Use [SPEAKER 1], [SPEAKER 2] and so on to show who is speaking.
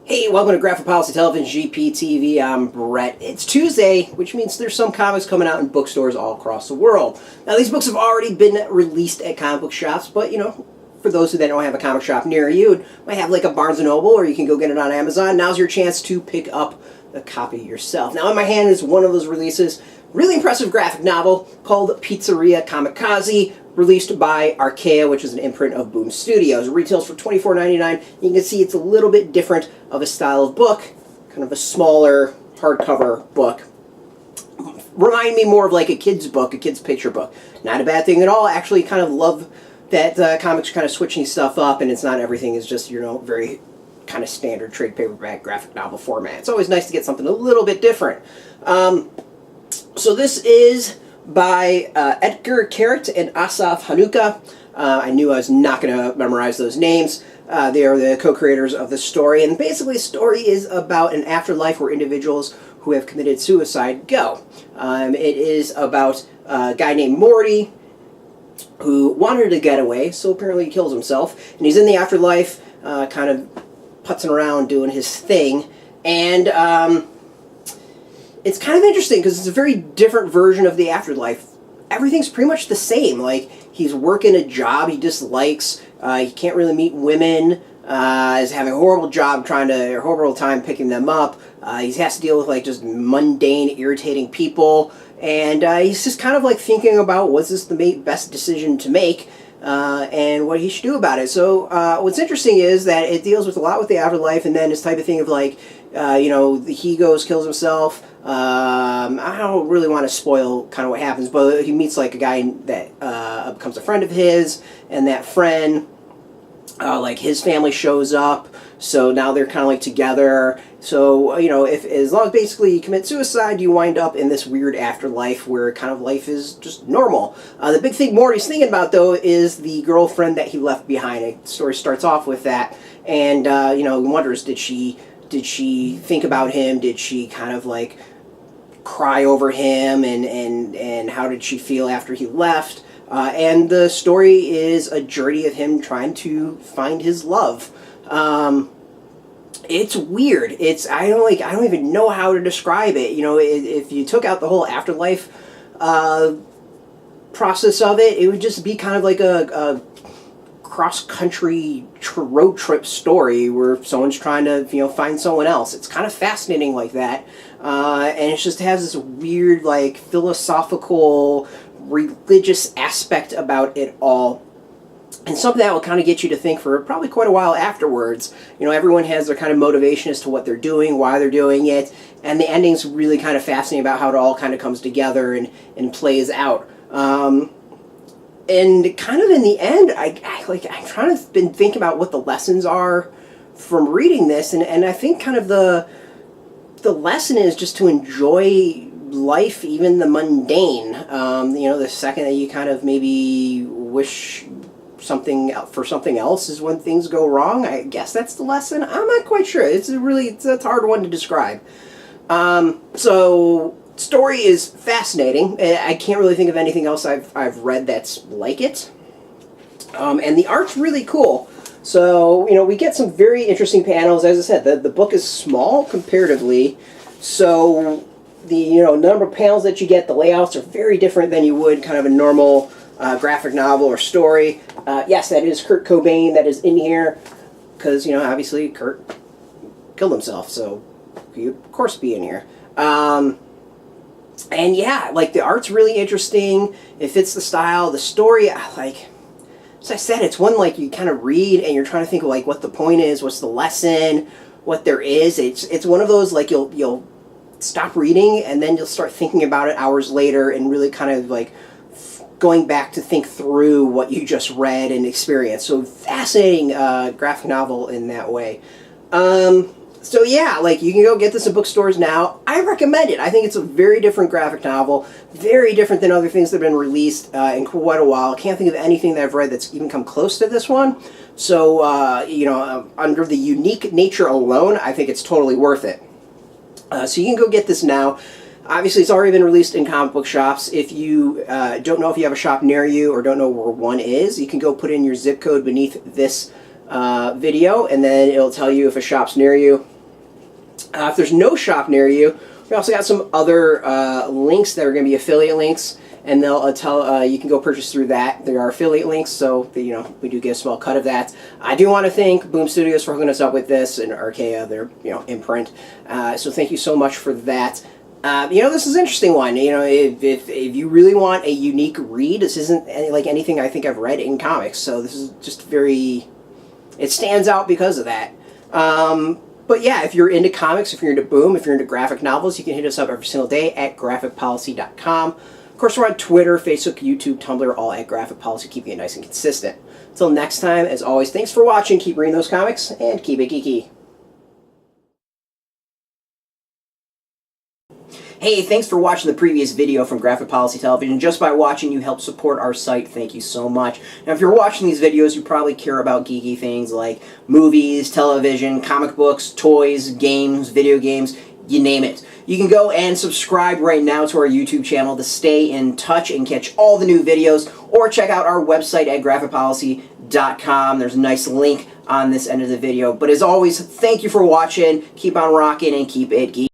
[SPEAKER 1] Hey, welcome to Graphic Policy Television, GPTV. I'm Brett. It's Tuesday, which means there's some comics coming out in bookstores all across the world. Now, these books have already been released at comic book shops, but, for those who don't have a comic shop near you, it might have like a Barnes & Noble, or you can go get it on Amazon. Now's your chance to pick up a copy yourself. Now, in my hand is one of those releases. Really impressive graphic novel called Pizzeria Kamikaze, released by Archaia, which is an imprint of Boom Studios. It retails for $24.99. You can see it's a little bit different of a style of book, kind of a smaller hardcover book. Remind me more of like a kid's book, a kid's picture book. Not a bad thing at all. Actually, kind of love that comics are kind of switching stuff up, and it's not everything is just, very kind of standard trade paperback graphic novel format. It's always nice to get something a little bit different. So this is by Etgar, Keret, and Asaf, Hanuka. I knew I was not going to memorize those names. They are the co-creators of the story, and basically the story is about an afterlife where individuals who have committed suicide go. It is about a guy named Morty who wanted to get away, so apparently he kills himself, and he's in the afterlife, kind of putzing around doing his thing, and it's kind of interesting because it's a very different version of the afterlife. Everything's pretty much the same. Like, he's working a job he dislikes, he can't really meet women, is having a horrible job horrible time picking them up, he has to deal with like just mundane, irritating people, and he's just kind of like thinking about what's this the best decision to make, and what he should do about it. So what's interesting is that it deals with a lot with the afterlife, and then this type of thing of like, he kills himself. I don't really want to spoil kind of what happens, but he meets like a guy that becomes a friend of his, and that friend, like his family shows up, so now they're kind of like together. So, as long as basically you commit suicide, you wind up in this weird afterlife where kind of life is just normal. The big thing Morty's thinking about, though, is the girlfriend that he left behind. The story starts off with that, and, he wonders, did she think about him? Did she kind of like cry over him, and how did she feel after he left? And the story is a journey of him trying to find his love. It's weird. I don't even know how to describe it. If you took out the whole afterlife process of it, it would just be kind of like a cross-country road trip story where someone's trying to, find someone else. It's kind of fascinating like that. And it just has this weird, like, philosophical, religious aspect about it all. And something that will kind of get you to think for probably quite a while afterwards. Everyone has their kind of motivation as to what they're doing, why they're doing it, and the ending's really kind of fascinating about how it all kind of comes together and plays out. And kind of in the end, I'm trying to been thinking about what the lessons are from reading this, and I think kind of the lesson is just to enjoy life, even the mundane. The second that you kind of maybe wish something else is when things go wrong. I guess that's the lesson. I'm not quite sure. It's a hard one to describe. So story is fascinating. I can't really think of anything else I've read that's like it. And the art's really cool. So, we get some very interesting panels. As I said, the book is small comparatively. So the number of panels that you get, the layouts are very different than you would kind of a normal graphic novel or story. Yes, that is Kurt Cobain that is in here, because obviously Kurt killed himself, so he would of course be in here. And yeah, like, the art's really interesting. It fits the style. The story, like, as I said, it's one like you kind of read and you're trying to think of like what the point is, what's the lesson, what there is. It's one of those like you'll stop reading and then you'll start thinking about it hours later and really kind of like going back to think through what you just read and experienced. So fascinating graphic novel in that way. So yeah, like, you can go get this in bookstores now. I recommend it. I think it's a very different graphic novel, very different than other things that have been released in quite a while. I can't think of anything that I've read that's even come close to this one. So, under the unique nature alone, I think it's totally worth it. So you can go get this now. Obviously, it's already been released in comic book shops. If you don't know if you have a shop near you or don't know where one is, you can go put in your zip code beneath this video, and then it'll tell you if a shop's near you. If there's no shop near you, we also got some other links that are going to be affiliate links, and they'll tell you can go purchase through that. There are affiliate links, so you know we do get a small cut of that. I do want to thank Boom Studios for hooking us up with this, and Archaia, their imprint. So thank you so much for that. This is an interesting one. If you really want a unique read, this isn't like anything I think I've read in comics. So this is just it stands out because of that. But yeah, if you're into comics, if you're into Boom, if you're into graphic novels, you can hit us up every single day at graphicpolicy.com. Of course, we're on Twitter, Facebook, YouTube, Tumblr, all at Graphic Policy, keeping it nice and consistent. Until next time, as always, thanks for watching, keep reading those comics, and keep it geeky. Hey, thanks for watching the previous video from Graphic Policy Television. Just by watching, you help support our site. Thank you so much. Now, if you're watching these videos, you probably care about geeky things like movies, television, comic books, toys, games, video games, you name it. You can go and subscribe right now to our YouTube channel to stay in touch and catch all the new videos, or check out our website at graphicpolicy.com. There's a nice link on this end of the video. But as always, thank you for watching. Keep on rocking and keep it geeky.